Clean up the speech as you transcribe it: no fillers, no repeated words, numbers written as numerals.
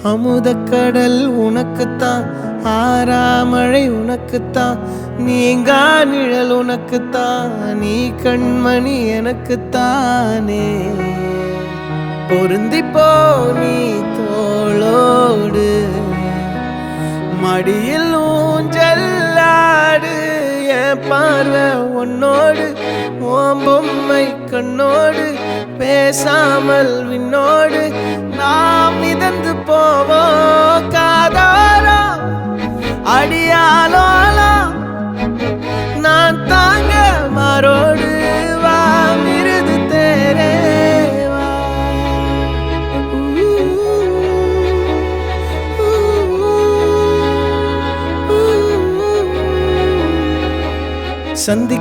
அமுதக்கடல் உனக்குத்தான், ஆறாமழை உனக்குத்தான், நீங்கா நிழல் உனக்குத்தான், நீ கண்மணி எனக்குத்தானே. பொருந்திப்போ நீ தோளோடு, மடியில் ஊஞ்சல்லாடு, என் பார்வை உன்னோடு, ஓம் பொம்மை கண்ணோடு, பேசாமல் விண்ணோடு நாம் மிதந்து போவோம் காதாரா அடியாலோலா. நான் தாங்க மாறோடு வா மிருது தேரேவா. சந்தி